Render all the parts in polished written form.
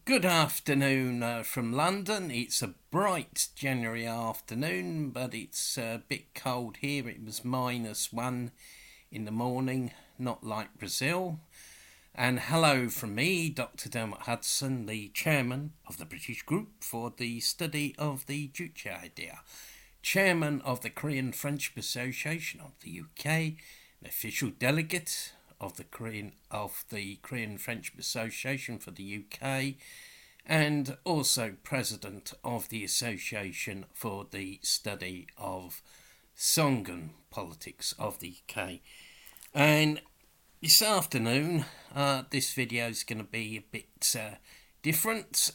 Good afternoon from London. It's a bright January afternoon, but it's a bit cold here. It was -1 in the morning, not like Brazil. And hello from me, Dr. Dermot Hudson, the chairman of the British Group for the Study of the Juche Idea, chairman of the Korean Friendship Association of the UK, an official delegate of the Korean Friendship Association for the UK, and also president of the Association for the Study of Songun politics of the UK. And this afternoon, this video is going to be a bit different.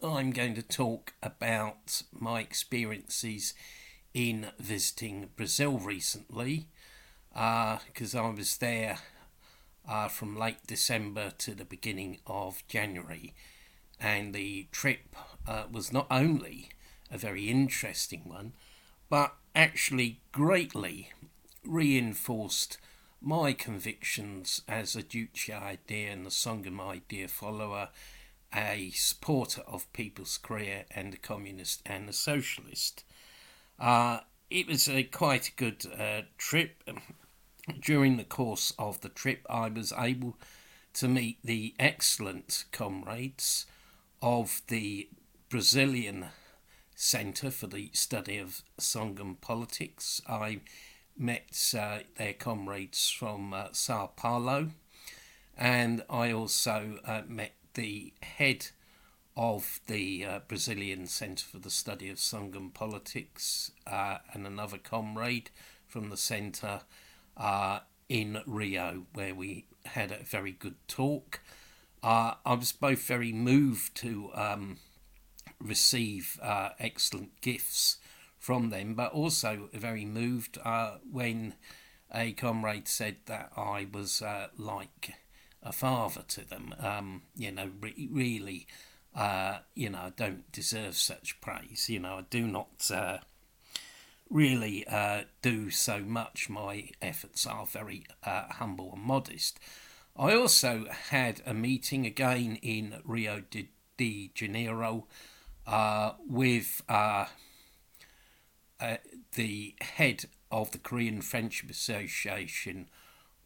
I'm going to talk about my experiences in visiting Brazil recently, because I was there from late December to the beginning of January, and the trip was not only a very interesting one, but actually greatly reinforced my convictions as a Juche Idea and the Songun Idea follower, a supporter of People's Korea and a communist and a socialist. It was quite a good trip. During the course of the trip, I was able to meet the excellent comrades of the Brazilian Centre for the Study of Songun Politics. I met their comrades from Sao Paulo, and I also met the head of the Brazilian Centre for the Study of Songun Politics and another comrade from the centre in Rio, where we had a very good talk. I was both very moved to receive excellent gifts from them, but also very moved when a comrade said that I was like a father to them. Really, I don't deserve such praise. I do not really do so much. My efforts are very humble and modest. I also had a meeting again in Rio de Janeiro with the head of the Korean Friendship Association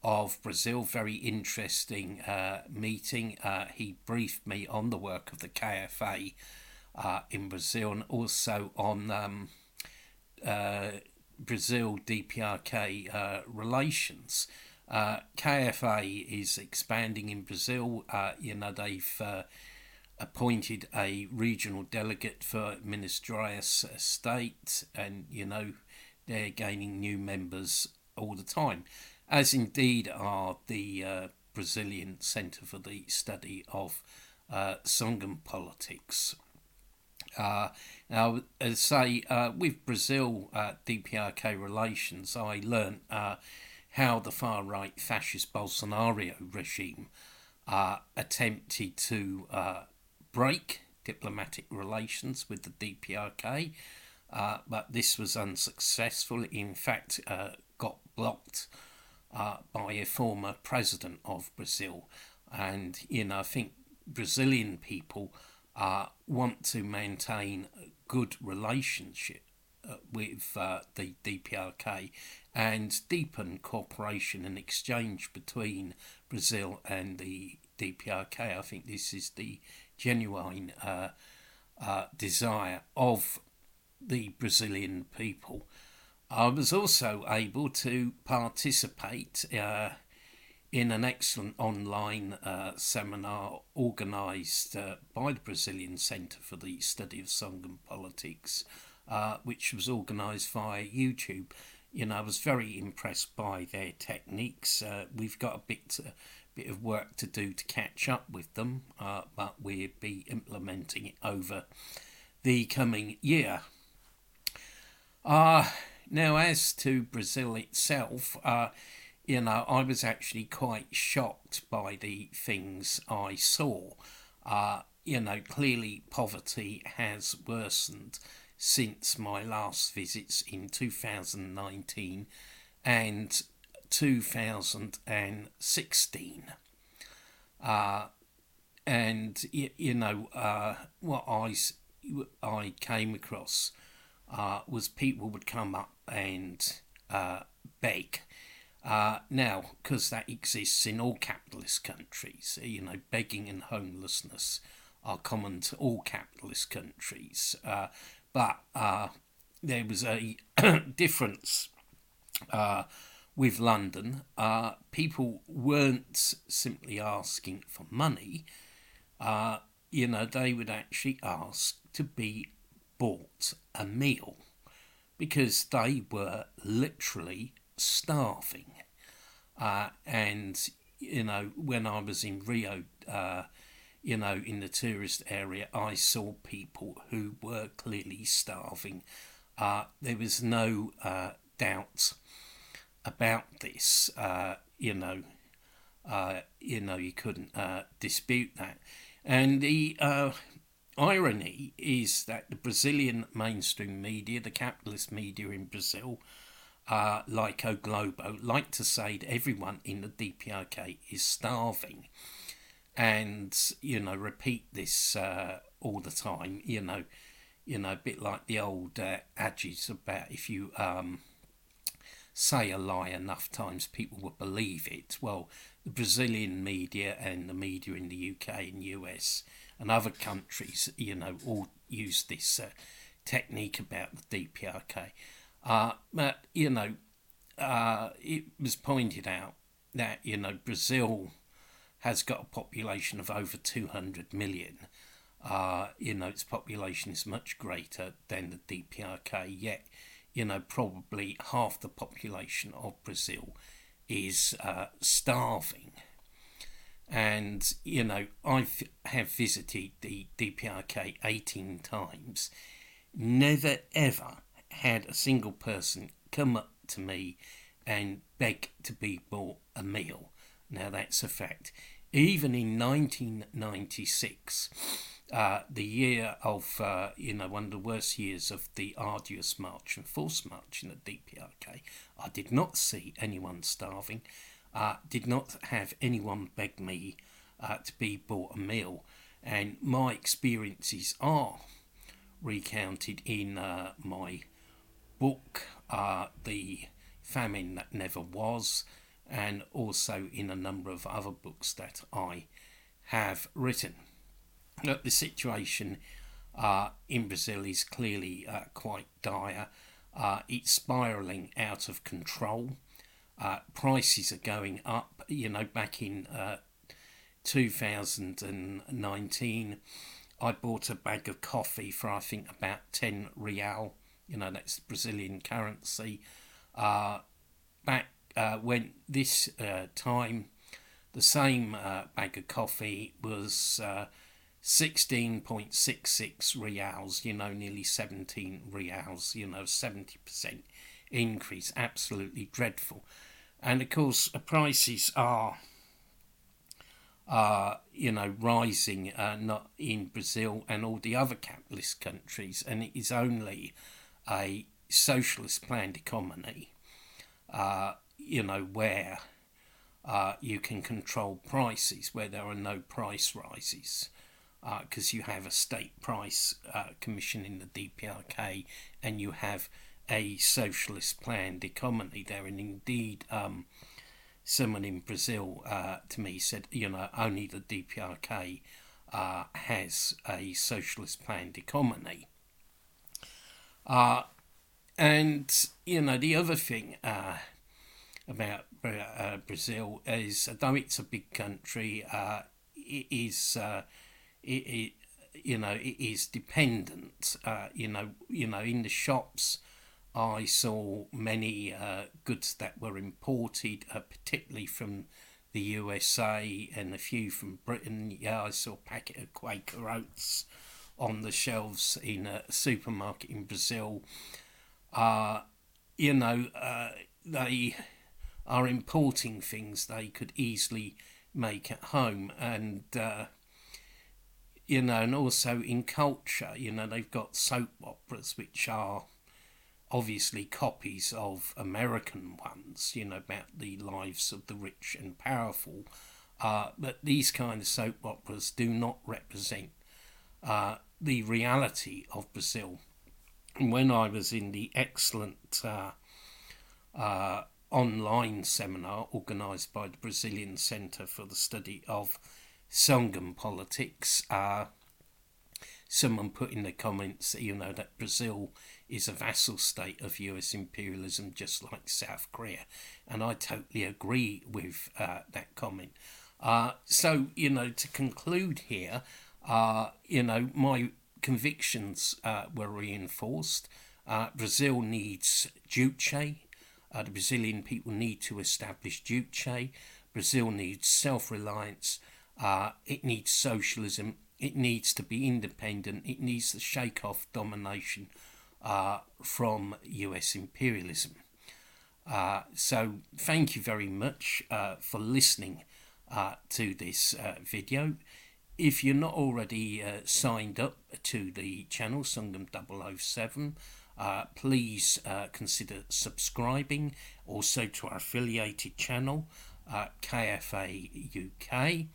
of Brazil. Very interesting meeting. He briefed me on the work of the KFA in Brazil, and also on Brazil DPRK relations. KFA is expanding in Brazil. They've appointed a regional delegate for Minas Gerais state, and they're gaining new members all the time, as indeed are the Brazilian Centre for the Study of Songun Politics. Now, as I say, with Brazil DPRK relations, I learnt how the far-right fascist Bolsonaro regime attempted to break diplomatic relations with the DPRK, but this was unsuccessful. In fact, got blocked by a former president of Brazil. And, I think Brazilian people want to maintain a good relationship with the DPRK and deepen cooperation and exchange between Brazil and the DPRK. I think this is the genuine desire of the Brazilian people. I was also able to participate in an excellent online seminar organised by the Brazilian Centre for the Study of Songun Politics, which was organised via YouTube. I was very impressed by their techniques. We've got a bit of work to do to catch up with them, but we'll be implementing it over the coming year. Now, as to Brazil itself, I was actually quite shocked by the things I saw. Clearly poverty has worsened since my last visits in 2019 and 2016. and what I came across was people would come up and beg. Now, because that exists in all capitalist countries, begging and homelessness are common to all capitalist countries. But there was a difference with London. People weren't simply asking for money. They would actually ask to be bought a meal because they were literally starving. And when I was in Rio, in the tourist area, I saw people who were clearly starving. There was no doubt about this. You couldn't dispute that. And the irony is that the Brazilian mainstream media, the capitalist media in Brazil, like O Globo, like to say that everyone in the DPRK is starving, and repeat this all the time. A bit like the old adage about if you say a lie enough times, people will believe it. Well, the Brazilian media and the media in the UK and US and other countries, all use this technique about the DPRK. But it was pointed out that Brazil has got a population of over 200 million. Its population is much greater than the DPRK, yet probably half the population of Brazil is starving. And I have visited the DPRK 18 times, never ever had a single person come up to me and beg to be bought a meal. Now that's a fact. Even in 1996, the year of one of the worst years of the arduous march and forced march in the DPRK, I did not see anyone starving. Did not have anyone beg me to be bought a meal, and my experiences are recounted in my book, The Famine That Never Was, and also in a number of other books that I have written. Look, the situation in Brazil is clearly quite dire. It's spiralling out of control. Prices are going up. Back in 2019, I bought a bag of coffee for I think about 10 real. That's Brazilian currency. When this time, the same bag of coffee was 16.66 reals, nearly 17 reals, 70% increase, absolutely dreadful. And of course, prices are, rising, not in Brazil and all the other capitalist countries, and it is only a socialist planned economy, where you can control prices, where there are no price rises, because you have a state price commission in the DPRK, and you have a socialist planned economy there. And indeed, someone in Brazil to me said, only the DPRK has a socialist planned economy. And the other thing about Brazil is, though it's a big country, it is dependent. In the shops, I saw many goods that were imported, particularly from the USA, and a few from Britain. Yeah, I saw a packet of Quaker Oats on the shelves in a supermarket in Brazil. They are importing things they could easily make at home, and and also in culture, they've got soap operas which are obviously copies of American ones, about the lives of the rich and powerful. But these kind of soap operas do not represent the reality of Brazil. And when I was in the excellent online seminar organised by the Brazilian Centre for the Study of Songun Politics, someone put in the comments, that Brazil is a vassal state of US imperialism, just like South Korea. And I totally agree with that comment. So, to conclude here, my convictions were reinforced. Brazil needs Juche. The Brazilian people need to establish Juche. Brazil needs self-reliance. It needs socialism. It needs to be independent. It needs to shake off domination from US imperialism. So thank you very much for listening to this video. If you're not already signed up to the channel Songun 007, please consider subscribing. Also to our affiliated channel KFA UK.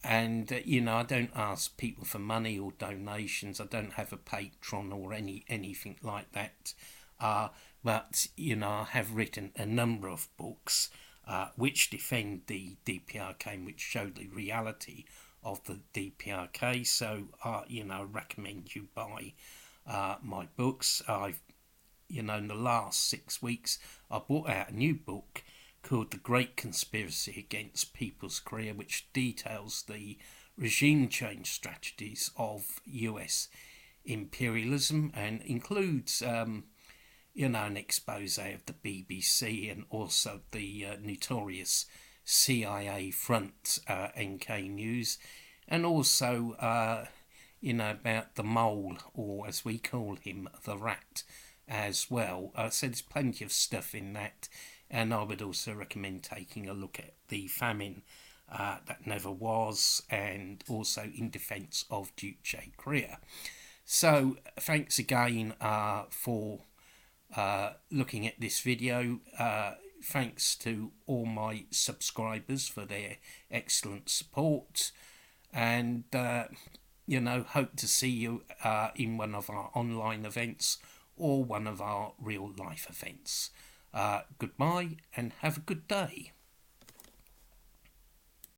And I don't ask people for money or donations. I don't have a patron or anything like that. But I have written a number of books which defend the DPRK and which show the reality of the DPRK. So I recommend you buy my books. I've in the last 6 weeks I brought out a new book called The Great Conspiracy Against People's Korea, which details the regime change strategies of US imperialism and includes an expose of the BBC and also the notorious CIA front NK News, and also about the mole, or as we call him, the rat, as well. So there's plenty of stuff in that. And I would also recommend taking a look at the famine that never was, and also In Defence of Juche Korea. So thanks again for looking at this video. Thanks to all my subscribers for their excellent support, and hope to see you in one of our online events or one of our real life events. Goodbye and have a good day.